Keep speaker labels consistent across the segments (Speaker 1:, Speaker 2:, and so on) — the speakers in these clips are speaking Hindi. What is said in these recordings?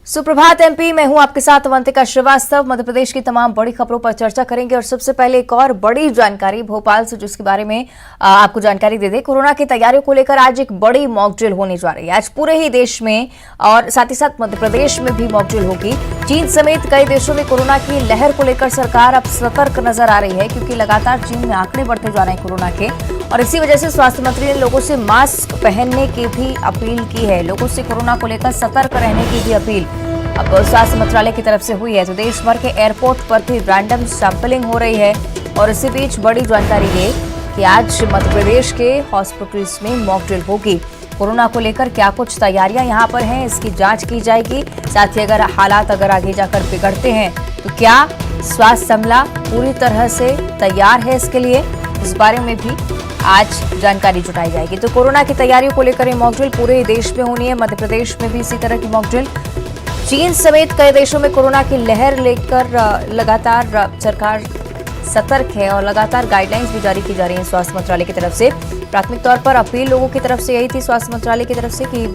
Speaker 1: सुप्रभात एमपी, मैं हूं आपके साथ अवंतिका श्रीवास्तव। मध्य प्रदेश की तमाम बड़ी खबरों पर चर्चा करेंगे और सबसे पहले एक और बड़ी जानकारी भोपाल से, जिसके बारे में आपको जानकारी दे दें। कोरोना की तैयारियों को लेकर आज एक बड़ी मॉक ड्रिल होने जा रही है। आज पूरे ही देश में और साथ ही साथ मध्य प्रदेश में भी मॉक ड्रिल होगी। चीन समेत कई देशों में कोरोना की लहर को लेकर सरकार अब सतर्क नजर आ रही है, क्योंकि लगातार चीन में आंकड़े बढ़ते जा रहे हैं कोरोना के, और इसी वजह से स्वास्थ्य मंत्री ने लोगों से मास्क पहनने की भी अपील की है। लोगों से कोरोना को लेकर सतर्क रहने की भी अपील अब स्वास्थ्य मंत्रालय की तरफ से हुई है। तो देश भर के एयरपोर्ट पर भी रैंडम सैंपलिंग हो रही है। और इसी बीच बड़ी जानकारी ये कि आज मध्य प्रदेश के हॉस्पिटल्स में मॉक ड्रिल होगी। कोरोना को लेकर क्या कुछ तैयारियां यहां पर हैं, इसकी जांच की जाएगी। साथ ही अगर हालात आगे जाकर बिगड़ते हैं तो क्या स्वास्थ्य अमला पूरी तरह से तैयार है इसके लिए, इस बारे में भी आज जानकारी जुटाई जाएगी। तो कोरोना की तैयारियों को लेकर ये मॉक ड्रिल पूरे देश में होनी है। मध्य प्रदेश में भी इसी तरह की मॉक ड्रिल। चीन समेत कई देशों में कोरोना की लहर लेकर लगातार सरकार सतर्क है और लगातार गाइडलाइंस भी जारी की जा रही है स्वास्थ्य मंत्रालय की तरफ से। प्राथमिक तौर पर अपील लोगों की तरफ से यही थी स्वास्थ्य मंत्रालय की तरफ से कि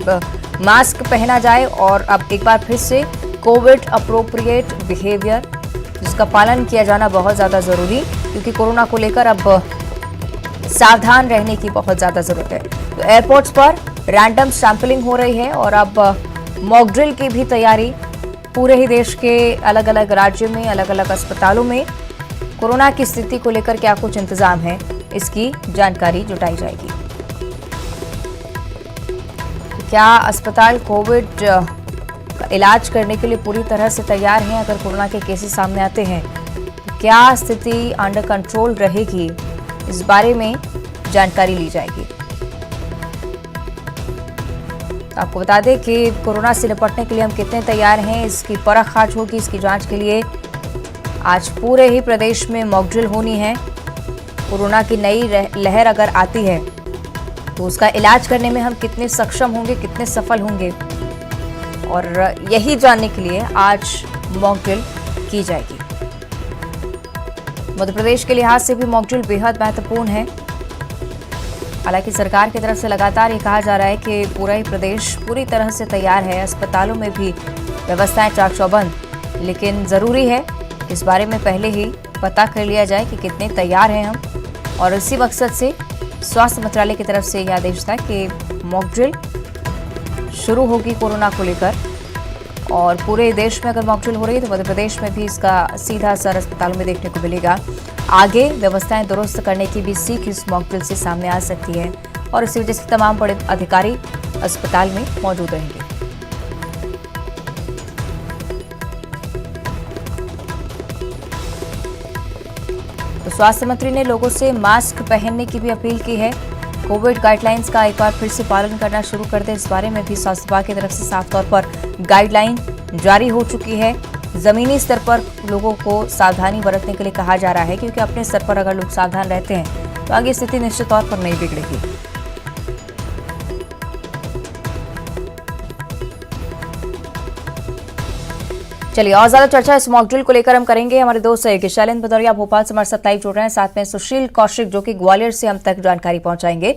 Speaker 1: मास्क पहना जाए और अब एक बार फिर से कोविड अप्रोप्रिएट बिहेवियर, जिसका पालन किया जाना बहुत ज्यादा जरूरी, क्योंकि कोरोना को लेकर अब सावधान रहने की बहुत ज्यादा जरूरत है। तो एयरपोर्ट्स पर रैंडम सैंपलिंग हो रही है और अब मॉक ड्रिल की भी तैयारी पूरे ही देश के अलग अलग राज्यों में, अलग अलग अस्पतालों में कोरोना की स्थिति को लेकर क्या कुछ इंतजाम है, इसकी जानकारी जुटाई जाएगी। क्या अस्पताल कोविड का इलाज करने के लिए पूरी तरह से तैयार हैं? अगर कोरोना के केसेस सामने आते हैं तो क्या स्थिति अंडर कंट्रोल रहेगी, इस बारे में जानकारी ली जाएगी। आपको बता दें कि कोरोना से निपटने के लिए हम कितने तैयार हैं, इसकी परख आज होगी। इसकी जांच के लिए आज पूरे ही प्रदेश में मॉक ड्रिल होनी है। कोरोना की नई लहर अगर आती है तो उसका इलाज करने में हम कितने सक्षम होंगे, कितने सफल होंगे, और यही जानने के लिए आज मॉक ड्रिल की जाएगी। मध्य प्रदेश के लिहाज से भी मॉक ड्रिल बेहद महत्वपूर्ण है। हालांकि सरकार की तरफ से लगातार ये कहा जा रहा है कि पूरा ही प्रदेश पूरी तरह से तैयार है। अस्पतालों में भी व्यवस्थाएं चाक चौबंद, लेकिन ज़रूरी है इस बारे में पहले ही पता कर लिया जाए कि कितने तैयार हैं हम। और इसी मकसद से स्वास्थ्य मंत्रालय की तरफ से यह आदेश था कि मॉक ड्रिल शुरू होगी कोरोना को लेकर, और पूरे देश में अगर मॉक ड्रिल हो रही है तो मध्य प्रदेश में भी इसका सीधा असर अस्पतालों में देखने को मिलेगा। आगे व्यवस्थाएं दुरुस्त करने की भी सीख इस मॉक ड्रिल से सामने आ सकती है, और इसी वजह से तमाम बड़े अधिकारी अस्पताल में मौजूद रहेंगे। तो स्वास्थ्य मंत्री ने लोगों से मास्क पहनने की भी अपील की है। कोविड गाइडलाइंस का एक बार फिर से पालन करना शुरू कर दे, इस बारे में भी स्वास्थ्य विभाग की तरफ से साफ तौर पर गाइडलाइन जारी हो चुकी है। जमीनी स्तर पर लोगों को सावधानी बरतने के लिए कहा जा रहा है, क्योंकि अपने स्तर पर अगर लोग सावधान रहते हैं तो आगे स्थिति निश्चित तौर पर नहीं बिगड़ेगी। चलिए, और ज्यादा चर्चा इस मॉक ड्रिल को लेकर हम करेंगे। हमारे दोस्त शैलेंद्र भदौरिया भोपाल से हमारे साथ लाइव जुड़ रहे हैं, साथ में सुशील कौशिक जो कि ग्वालियर से हम तक जानकारी पहुंचाएंगे।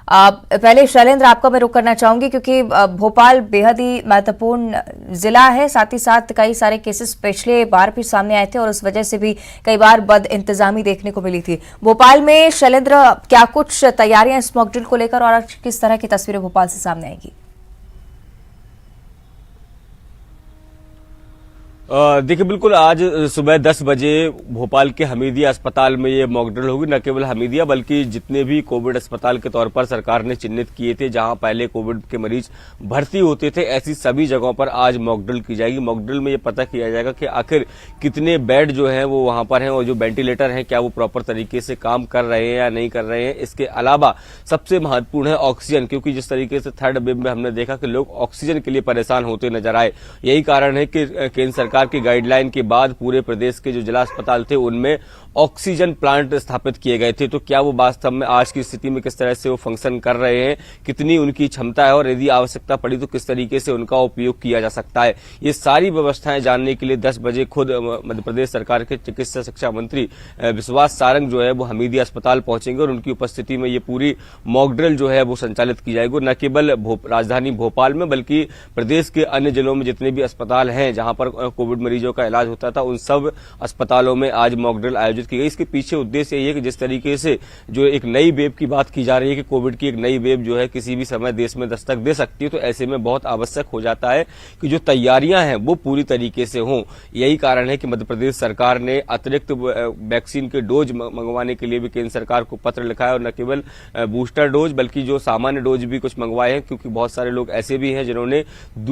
Speaker 1: पहले शैलेंद्र, आपका मैं रुख करना चाहूंगी, क्योंकि भोपाल बेहद ही महत्वपूर्ण जिला है। साथ ही साथ कई सारे केसेस पिछले बार भी सामने आए थे और उस वजह से भी कई बार बद इंतजामी देखने को मिली थी। भोपाल में शैलेंद्र, क्या कुछ तैयारियां इस मॉक ड्रिल को लेकर और किस तरह की तस्वीरें भोपाल से सामने आएगी?
Speaker 2: देखिए, बिल्कुल आज सुबह 10 बजे भोपाल के हमीदिया अस्पताल में ये मॉक ड्रिल होगी। न केवल हमीदिया बल्कि जितने भी कोविड अस्पताल के तौर पर सरकार ने चिन्हित किए थे, जहां पहले कोविड के मरीज भर्ती होते थे, ऐसी सभी जगहों पर आज मॉक ड्रिल की जाएगी। मॉक ड्रिल में ये पता किया जाएगा कि आखिर कितने बेड जो हैं वो वहां पर हैं, और जो वेंटिलेटर हैं क्या वो प्रॉपर तरीके से काम कर रहे हैं या नहीं कर रहे हैं। इसके अलावा सबसे महत्वपूर्ण है ऑक्सीजन, क्योंकि जिस तरीके से थर्ड वेव में हमने देखा कि लोग ऑक्सीजन के लिए परेशान होते नजर आए। यही कारण है कि केंद्र सरकार सरकार की गाइडलाइन के बाद पूरे प्रदेश के जो जिला अस्पताल थे उनमें ऑक्सीजन प्लांट स्थापित किए गए थे। तो क्या वो वास्तव में आज की स्थिति में किस तरह से वो फंक्शन कर रहे हैं, कितनी उनकी क्षमता है और यदि आवश्यकता पड़ी तो किस तरीके से उनका उपयोग किया जा सकता है, ये सारी व्यवस्थाएं जानने के लिए 10 बजे खुद मध्य प्रदेश सरकार के चिकित्सा शिक्षा मंत्री विश्वास सारंग जो है वो हमीदिया अस्पताल पहुंचेंगे और उनकी उपस्थिति में ये पूरी मॉक ड्रिल जो है वो संचालित की जाएगी। न केवल राजधानी भोपाल में बल्कि प्रदेश के अन्य जिलों में जितने भी अस्पताल हैं जहां पर कोविड मरीजों का इलाज होता था उन सब अस्पतालों में आज मॉक ड्रिल आयोजित की गई। इसके पीछे उद्देश्य ये है कि जिस तरीके से जो एक नई वेव की बात की जा रही है कि कोविड की एक नई वेव जो है किसी भी समय देश में दस्तक दे सकती है, तो ऐसे में बहुत आवश्यक हो जाता है कि जो तैयारियां हैं वो पूरी तरीके से हों। यही कारण है कि मध्य प्रदेश सरकार ने अतिरिक्त वैक्सीन के डोज मंगवाने के लिए भी केंद्र सरकार को पत्र लिखा है और न केवल बूस्टर डोज बल्कि जो सामान्य डोज भी कुछ मंगवाए हैं, क्योंकि बहुत सारे लोग ऐसे भी हैं जिन्होंने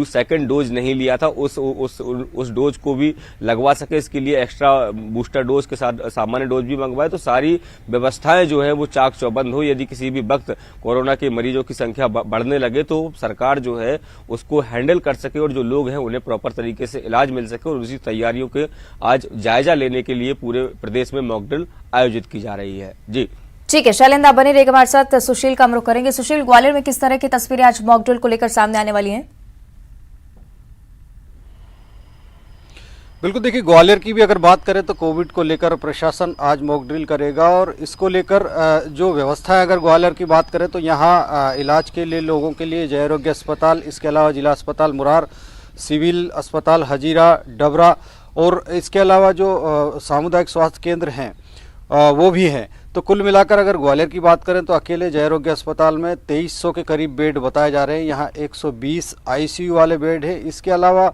Speaker 2: सेकंड डोज नहीं लिया था, उस डोज को भी लगवा सके। इसके लिए एक्स्ट्रा बूस्टर डोज के साथ सामान्य डोज भी मंगवाए। तो सारी व्यवस्थाएं जो है वो चाक चौबंद हो। यदि किसी भी वक्त कोरोना के मरीजों की संख्या बढ़ने लगे तो सरकार जो है उसको हैंडल कर सके और जो लोग हैं उन्हें प्रॉपर तरीके से इलाज मिल सके, और उसी तैयारियों के आज जायजा लेने के लिए पूरे प्रदेश में मॉक ड्रिल आयोजित की जा रही है। जी
Speaker 1: ठीक है, शैलेंद्र बने रहेगा हमारे साथ। सुशील का हम रुख करेंगे। सुशील, ग्वालियर में किस तरह की तस्वीरें आज मॉक ड्रिल को लेकर सामने आने वाली हैं?
Speaker 3: बिल्कुल, देखिए ग्वालियर की भी अगर बात करें तो कोविड को लेकर प्रशासन आज मॉक ड्रिल करेगा और इसको लेकर जो व्यवस्था है अगर ग्वालियर की बात करें तो यहाँ इलाज के लिए लोगों के लिए जय आरोग्य अस्पताल, इसके अलावा जिला अस्पताल मुरार, सिविल अस्पताल हजीरा, डबरा और इसके अलावा जो सामुदायिक स्वास्थ्य केंद्र हैं वो भी हैं। तो कुल मिलाकर अगर ग्वालियर की बात करें तो अकेले जय आरोग्य अस्पताल में 2300 के करीब बेड बताए जा रहे हैं। यहाँ 120 आईसीयू वाले बेड है। इसके अलावा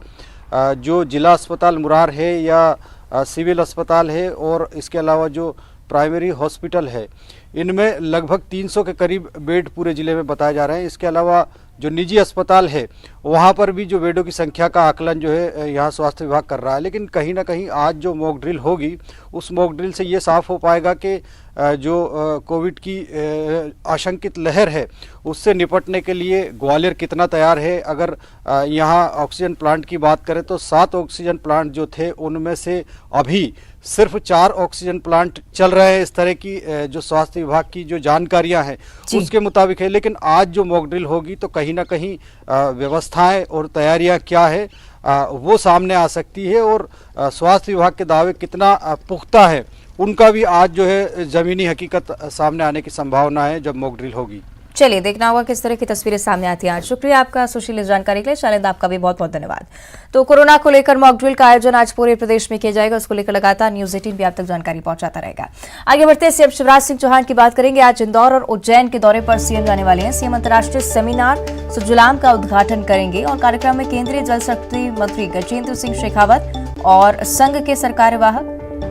Speaker 3: जो जिला अस्पताल मुरार है या सिविल अस्पताल है और इसके अलावा जो प्राइमरी हॉस्पिटल है इनमें लगभग 300 के करीब बेड पूरे ज़िले में बताए जा रहे हैं। इसके अलावा जो निजी अस्पताल है वहाँ पर भी जो बेडों की संख्या का आकलन जो है यहाँ स्वास्थ्य विभाग कर रहा है। लेकिन कहीं ना कहीं आज जो मॉक ड्रिल होगी उस मॉक ड्रिल से ये साफ हो पाएगा कि जो कोविड की आशंकित लहर है उससे निपटने के लिए ग्वालियर कितना तैयार है। अगर यहाँ ऑक्सीजन प्लांट की बात करें तो 7 ऑक्सीजन प्लांट जो थे उनमें से अभी सिर्फ 4 ऑक्सीजन प्लांट चल रहे हैं। इस तरह की जो स्वास्थ्य विभाग की जो जानकारियां हैं उसके मुताबिक है। लेकिन आज जो मॉक ड्रिल होगी तो कहीं ना कहीं व्यवस्थाएं और तैयारियां क्या है वो सामने आ सकती है और स्वास्थ्य विभाग के दावे कितना पुख्ता है उनका भी आज जो है जमीनी हकीकत सामने आने की संभावना है जब मॉक ड्रिल होगी।
Speaker 1: चलिए, देखना होगा किस तरह की तस्वीरें सामने आती हैं। आज शुक्रिया आपका सुशील इस जानकारी के लिए। शालिंद, आपका भी बहुत बहुत धन्यवाद। तो कोरोना को लेकर मॉक ड्रिल का आयोजन आज पूरे प्रदेश में किया जाएगा। उसको लेकर लगातार न्यूज 18 भी आप तक जानकारी पहुंचाता रहेगा। आगे बढ़ते हैं, सीएम शिवराज सिंह चौहान की बात करेंगे। आज इंदौर और उज्जैन के दौरे पर सीएम जाने वाले हैं। सीएम अंतर्राष्ट्रीय सेमिनार सुजलाम का उद्घाटन करेंगे और कार्यक्रम में केंद्रीय जल शक्ति मंत्री गजेंद्र सिंह शेखावत और संघ के सरकार्यवाह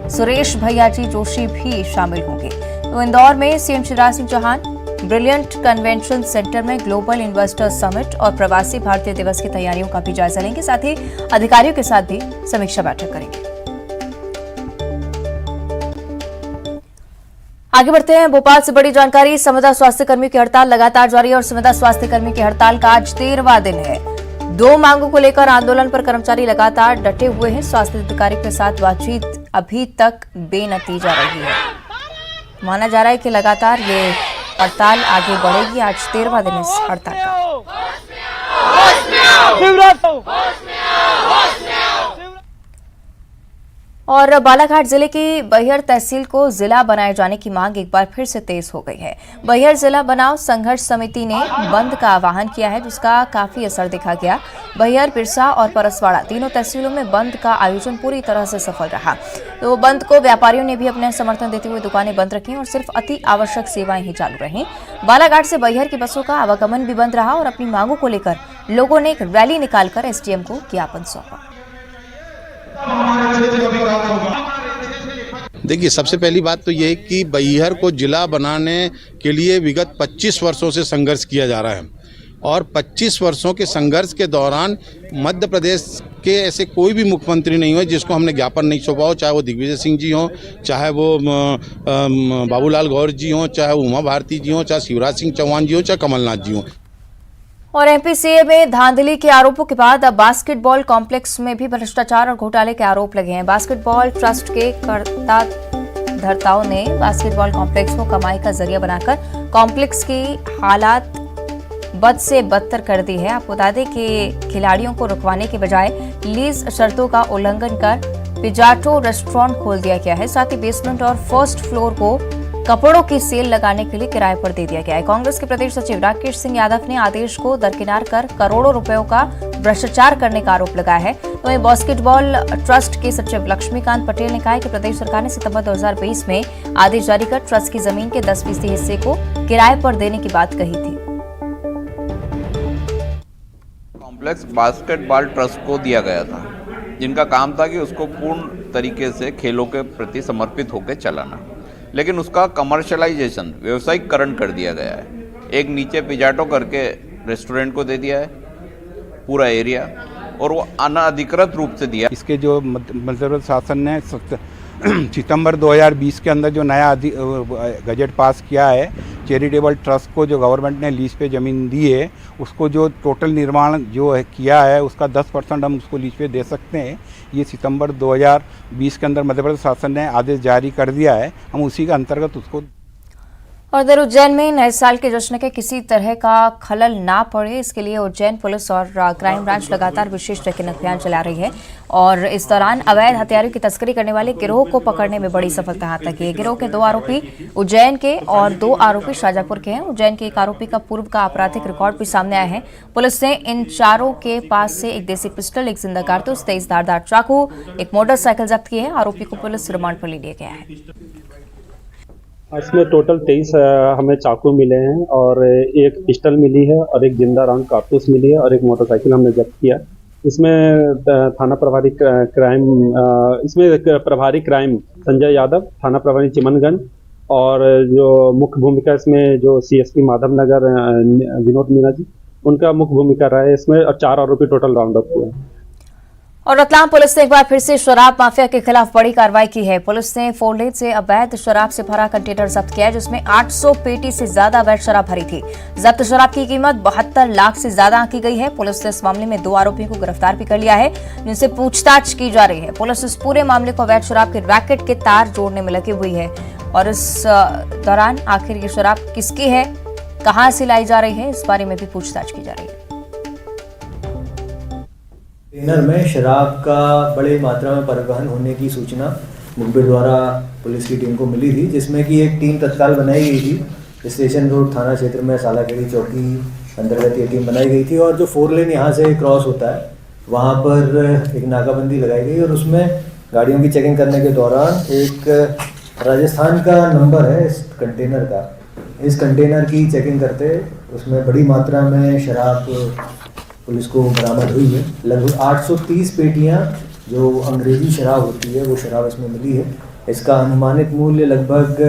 Speaker 1: सुरेश भैयाजी जोशी भी शामिल होंगे। तो इंदौर में CM Shivraj Singh Chouhan brilliant convention centre में ग्लोबल इन्वेस्टर समिट और प्रवासी भारतीय दिवस की तैयारियों का भी जायजा लेंगे। साथ ही अधिकारियों के साथ भी समीक्षा बैठक करेंगे। आगे बढ़ते हैं, भोपाल से बड़ी जानकारी। संविदा स्वास्थ्य कर्मियों की हड़ताल लगातार जारी है और संविदा स्वास्थ्य कर्मी की हड़ताल का आज 13वां दिन है। 2 मांगों को लेकर आंदोलन पर कर्मचारी लगातार डटे हुए हैं। स्वास्थ्य अधिकारी के साथ बातचीत अभी तक बेनतीजा रही है। माना जा रहा है कि लगातार ये हड़ताल आगे बढ़ेगी। आज 13वां दिन इस हड़ताल का। और बालाघाट जिले की बहियर तहसील को जिला बनाए जाने की मांग एक बार फिर से तेज हो गई है। बहियर जिला बनाओ संघर्ष समिति ने बंद का आह्वान किया है, जिसका काफी असर देखा गया। बहियर, बिरसा और परसवाड़ा तीनों तहसीलों में बंद का आयोजन पूरी तरह से सफल रहा। तो बंद को व्यापारियों ने भी अपने समर्थन देते हुए दुकानें बंद रखी और सिर्फ अति आवश्यक सेवाएं ही चालू रहीं। बालाघाट से बहियर की बसों का आवागमन भी बंद रहा और अपनी मांगों को लेकर लोगों ने एक रैली निकालकर एसडीएम को ज्ञापन सौंपा।
Speaker 4: देखिए, सबसे पहली बात तो ये कि बहियर को जिला बनाने के लिए विगत 25 वर्षों से संघर्ष किया जा रहा है और 25 वर्षों के संघर्ष के दौरान मध्य प्रदेश के ऐसे कोई भी मुख्यमंत्री नहीं हुए जिसको हमने ज्ञापन नहीं सौंपा हो, चाहे वो दिग्विजय सिंह जी हों, चाहे वो बाबूलाल गौर जी हों, चाहे वो उमा भारती जी हों, चाहे शिवराज सिंह चौहान जी हों, चाहे कमलनाथ जी हों।
Speaker 1: और एमपीसीए में धांधली के आरोपों के बाद अब बास्केटबॉल कॉम्प्लेक्स में भी भ्रष्टाचार और घोटाले के आरोप लगे हैं। बास्केटबॉल ट्रस्ट के कर्ता धर्ताओं ने बास्केटबॉल कॉम्प्लेक्स को कमाई का जरिया बनाकर कॉम्प्लेक्स की हालात बद से बदतर कर दी है। आपको बता दें कि खिलाड़ियों को रुकवाने के बजाय लीज शर्तों का उल्लंघन कर पिजाटो रेस्टोरेंट खोल दिया गया है। साथ ही बेसमेंट और फर्स्ट फ्लोर को कपड़ों की सेल लगाने के लिए किराए पर दे दिया गया है। कांग्रेस के प्रदेश सचिव राकेश सिंह यादव ने आदेश को दरकिनार कर करोड़ों रुपयों का भ्रष्टाचार करने का आरोप लगाया है। वहीं बास्केटबॉल ट्रस्ट के सचिव लक्ष्मीकांत पटेल ने कहा है कि प्रदेश सरकार ने सितंबर 2020 में आदेश जारी कर ट्रस्ट की जमीन के 10% हिस्से को किराए पर देने की बात कही थी।
Speaker 5: कॉम्प्लेक्स बास्केटबॉल ट्रस्ट को दिया गया था, जिनका काम था कि उसको पूर्ण तरीके से खेलों के प्रति समर्पित होकर चलाना, लेकिन उसका कमर्शलाइजेशन व्यवसायिकरण कर दिया गया है। एक नीचे पिजाटो करके रेस्टोरेंट को दे दिया है पूरा एरिया, और वो अनाधिकृत रूप से दिया।
Speaker 6: इसके जो मध्य प्रदेश शासन ने सितंबर 2020 के अंदर जो नया गजट पास किया है, चैरिटेबल ट्रस्ट को जो गवर्नमेंट ने लीज पे ज़मीन दी है, उसको जो टोटल निर्माण जो है किया है उसका 10% हम उसको लीज पे दे सकते हैं। ये सितंबर 2020 के अंदर मध्य प्रदेश शासन ने आदेश जारी कर दिया है, हम उसी के अंतर्गत उसको।
Speaker 1: और इधर उज्जैन में नए साल के जश्न के किसी तरह का खलल ना पड़े, इसके लिए उज्जैन पुलिस और क्राइम ब्रांच लगातार विशेष चेकिंग अभियान चला रही है। और इस दौरान अवैध हथियारों की तस्करी करने वाले गिरोह को पकड़ने में बड़ी सफलता हाथ लगी है। गिरोह के 2 आरोपी उज्जैन के और 2 आरोपी शाजापुर के हैं। उज्जैन के एक आरोपी का पूर्व का आपराधिक रिकॉर्ड भी सामने आया है। पुलिस ने इन चारों के पास से एक देसी पिस्टल, एक जिंदा कारतूस, 23 धारदार चाकू, एक मोटरसाइकिल जब्त की है। आरोपी को पुलिस रिमांड पर ले लिया गया है।
Speaker 7: इसमें टोटल 23 हमें चाकू मिले हैं और एक पिस्टल मिली है और एक जिंदा राउंड कारतूस मिली है और एक मोटरसाइकिल हमने जब्त किया। इसमें थाना प्रभारी क्राइम प्रभारी क्राइम संजय यादव, थाना प्रभारी चिमनगंज, और जो मुख्य भूमिका इसमें जो सीएसपी माधवनगर विनोद मीना जी, उनका मुख्य भूमिका रहा है इसमें, और 4 आरोपी टोटल राउंड अप हुए।
Speaker 1: और रतलाम पुलिस ने एक बार फिर से शराब माफिया के खिलाफ बड़ी कार्रवाई की है। पुलिस ने 4 लेन से अवैध शराब से भरा कंटेनर जब्त किया है, जिसमें 800 पेटी से ज्यादा अवैध शराब भरी थी। जब्त शराब की कीमत 72 लाख से ज्यादा आंकी गई है। पुलिस ने इस मामले में 2 आरोपियों को गिरफ्तार भी कर लिया है, जिनसे पूछताछ की जा रही है। पुलिस इस पूरे मामले को अवैध शराब के रैकेट के तार जोड़ने में लगी हुई है। और इस दौरान आखिर ये शराब किसकी है, कहां से लाई जा रही है, इस बारे में भी पूछताछ की जा रही है।
Speaker 8: कंटेनर में शराब का बड़ी मात्रा में परिवहन होने की सूचना मुखबिर द्वारा पुलिस की टीम को मिली थी, जिसमें कि एक टीम तत्काल बनाई गई थी। स्टेशन रोड थाना क्षेत्र में सालाखेड़ी चौकी अंतर्गत ये टीम बनाई गई थी, और जो 4 लेन यहाँ से क्रॉस होता है वहाँ पर एक नाकाबंदी लगाई गई, और उसमें गाड़ियों की चेकिंग करने के दौरान एक राजस्थान का नंबर है इस कंटेनर का। इस कंटेनर की चेकिंग करते उसमें बड़ी मात्रा में शराब पुलिस को बरामद हुई है। लगभग 830 पेटियां जो अंग्रेजी शराब होती है वो शराब इसमें मिली है। इसका अनुमानित मूल्य लगभग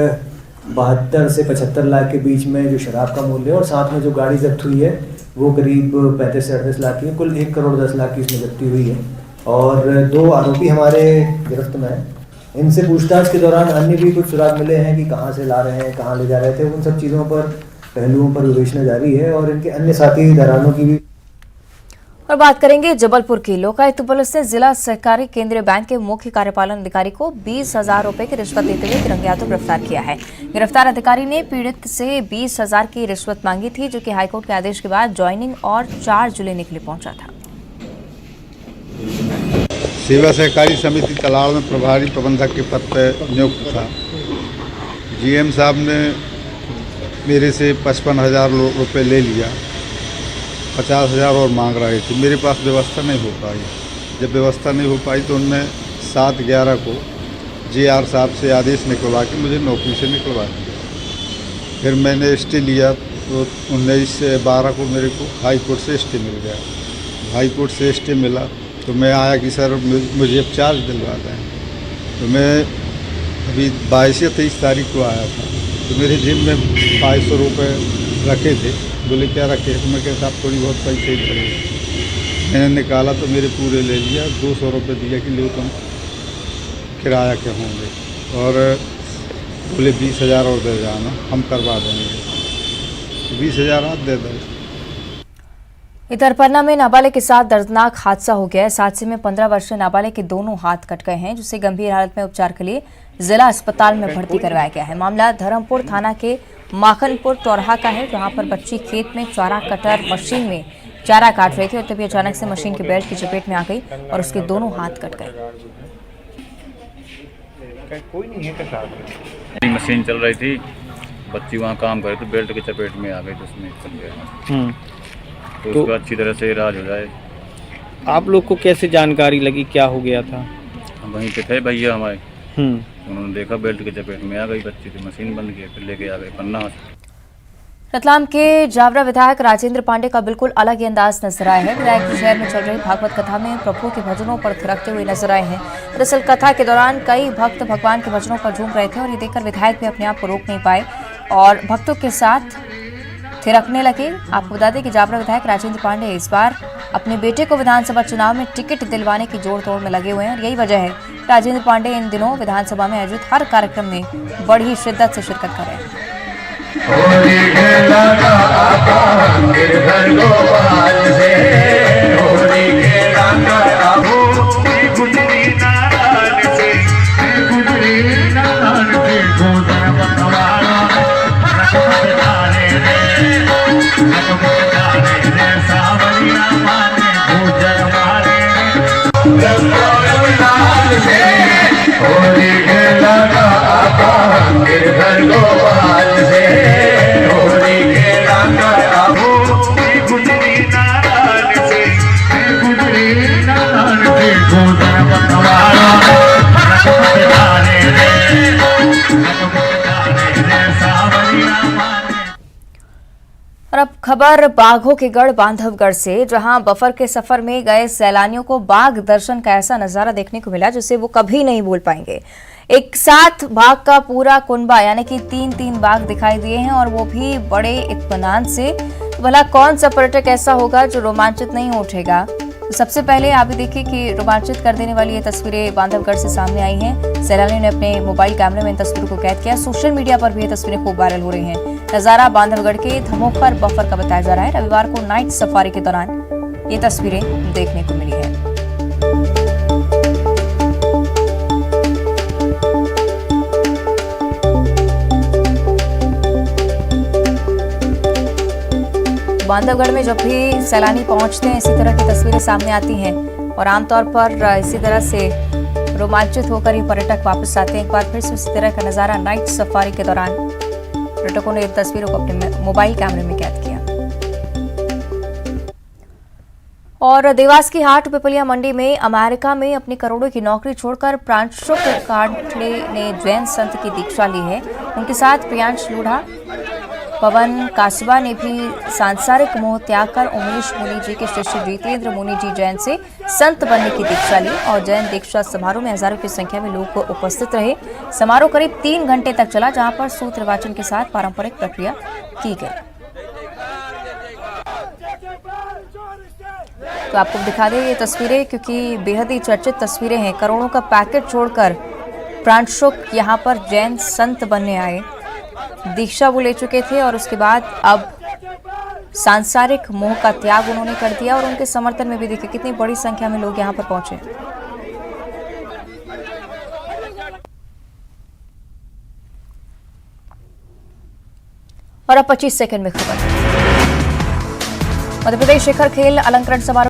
Speaker 8: 72 से 75 लाख के बीच में जो शराब का मूल्य है, और साथ में जो गाड़ी जब्त हुई है वो करीब 35 से 38 लाख की है। कुल 1 करोड़ 10 लाख की इसमें जब्ती हुई है, और 2 आरोपी हमारे गिरफ्त में हैं। इनसे पूछताछ के दौरान अन्य भी कुछ सुराग मिले हैं कि कहाँ से ला रहे हैं, कहाँ ले जा रहे थे। उन सब चीज़ों पर पहलुओं पर विवेचना जारी है, और इनके अन्य साथी घरानों की भी।
Speaker 1: और बात करेंगे जबलपुर की। लोकायुक्त पुलिस ने जिला सहकारी केंद्रीय बैंक के मुख्य कार्यपालन अधिकारी को 20,000 रुपए की रिश्वत देते हुए रंगे हाथों गिरफ्तार किया है। गिरफ्तार अधिकारी ने पीड़ित से 20,000 की रिश्वत मांगी थी, जो कि हाईकोर्ट के आदेश के बाद ज्वाइनिंग और चार्ज लेने के लिए पहुंचा था।
Speaker 9: सेवा सहकारी समिति तलाड़ में प्रभारी प्रबंधक के पद पर नियुक्त था। जीएम साहब ने मेरे से 55,000 रुपये ले लिया, 50,000 और मांग रहे थे। मेरे पास व्यवस्था नहीं हो पाई। जब व्यवस्था नहीं हो पाई तो उनने 7/11 को जेआर साहब से आदेश निकलवा के मुझे नौकरी से निकलवा दिया। फिर मैंने स्टे लिया तो 19/12 को मेरे को हाई कोर्ट से स्टे मिल गया। हाई कोर्ट से स्टे मिला तो मैं आया कि सर मुझे अब चार्ज दिलवा दें। तो मैं अभी 22 या 23 तारीख को आया था, तो मेरे जेब में 500 रुपये रखे थे। बोले क्या रखे? तो मैं कहता आप थोड़ी बहुत पैसे ही पड़ेगा। मैंने निकाला तो मेरे पूरे ले लिया, 200 रुपये दिया कि लो तुम किराया के होंगे, और बोले 20,000 और दे जाना, हम करवा देंगे। 20,000 आप दे दें।
Speaker 1: इधर पन्ना में नाबालिग के साथ दर्दनाक हादसा हो गया है। इस हादसे में 15 वर्षीय नाबालिग के दोनों हाथ कट गए हैं, जिसे गंभीर हालत में उपचार के लिए जिला अस्पताल में भर्ती करवाया गया है। मामला धर्मपुर थाना के माखनपुर चौराहा का है, जहां पर बच्ची खेत में चारा कटर मशीन में चारा काट रही थी और तभी अचानक से मशीन के बेल्ट की चपेट में आ गई और उसके दोनों हाथ कट गए।
Speaker 10: मशीन चल रही थी, बच्ची वहाँ काम कर रही थी, बेल्ट की चपेट में आ गई तो उसमें चल गया। तो उसका अच्छी तरह से इलाज हो जाए।
Speaker 11: आप लोग को कैसे जानकारी लगी, क्या हो गया था?
Speaker 10: हम वहीं पे थे भैया हमारे, उन्होंने देखा बेल्ट की चपेट में आ गई बच्ची, तो मशीन बंद की, फिर लेके आ गए पन्ना।
Speaker 1: रतलाम के जावरा विधायक राजेंद्र पांडे का बिल्कुल अलग ही अंदाज नजर आया है। विधायक शहर में चल रही भागवत कथा में प्रभु के भजनों पर थिरकते हुए नजर आए हैं। दरअसल कथा के दौरान कई भक्त भगवान के भजनों पर झूम रहे थे और ये देखकर विधायक भी अपने आप को रोक नहीं पाए और भक्तों के साथ थिरकने लगे। आपको बता दें कि जावरा विधायक राजेंद्र पांडे इस बार अपने बेटे को विधानसभा चुनाव में टिकट दिलवाने की जोड़ तोड़ में लगे हुए हैं और यही वजह है राजेंद्र पांडे इन दिनों विधानसभा में आयोजित हर कार्यक्रम में बड़ी शिद्दत से शिरकत कर रहे हैं। और अब खबर बाघों के गढ़ बांधवगढ़ से, जहां बफर के सफर में गए सैलानियों को बाघ दर्शन का ऐसा नजारा देखने को मिला जिसे वो कभी नहीं भूल पाएंगे। एक साथ बाघ का पूरा कुनबा यानी कि 3 बाघ दिखाई दिए हैं और वो भी बड़े इत्मीनान से। भला कौन सा पर्यटक ऐसा होगा जो रोमांचित नहीं उठेगा? तो सबसे पहले आप भी देखिए कि रोमांचित कर देने वाली ये तस्वीरें बांधवगढ़ से सामने आई हैं। सैलानियों ने अपने मोबाइल कैमरे में इन तस्वीरों को कैद किया। सोशल मीडिया पर भी ये तस्वीरें खूब वायरल हो रही हैं। नजारा बांधवगढ़ के धमोकर बफर का बताया जा रहा है। रविवार को नाइट सफारी के दौरान ये तस्वीरें देखने को मिली है। बांधवगढ़ में जब भी सैलानी पहुंचते हैं इसी तरह की तस्वीरें सामने आती हैं और आमतौर पर इसी तरह से रोमांचित होकर ही पर्यटक वापस आते हैं। एक बार फिर से इसी तरह का नजारा नाइट सफारी के दौरान पर्यटकों ने तस्वीरों को अपने मोबाइल कैमरे में कैद किया। और देवास की हाट पिपलिया मंडी में अमेरिका में अपनी करोड़ों की नौकरी छोड़कर प्रांशुक कांठले ने जैन संत की दीक्षा ली है। उनके साथ प्रियांश लूढ़ा, पवन कासबा ने भी सांसारिक मोह त्याग कर उमेश मुनि जी के शिष्य जितेंद्र मुनि जी जैन से संत बनने की दीक्षा ली और जैन दीक्षा समारोह में हजारों की संख्या में लोग उपस्थित रहे। समारोह करीब 3 घंटे तक चला, जहां पर सूत्र वाचन के साथ पारंपरिक प्रक्रिया की गई। तो आपको दिखा दें ये तस्वीरें, क्योंकि बेहद ही चर्चित तस्वीरें हैं। करोड़ों का पैकेट छोड़कर प्रांशुक यहां पर जैन संत बनने आए, दीक्षा वो ले चुके थे और उसके बाद अब सांसारिक मोह का त्याग उन्होंने कर दिया और उनके समर्थन में भी देखिए कितनी बड़ी संख्या में लोग यहां पर पहुंचे। और अब 25 सेकंड में खबर। मध्य प्रदेश शिखर खेल अलंकरण समारोह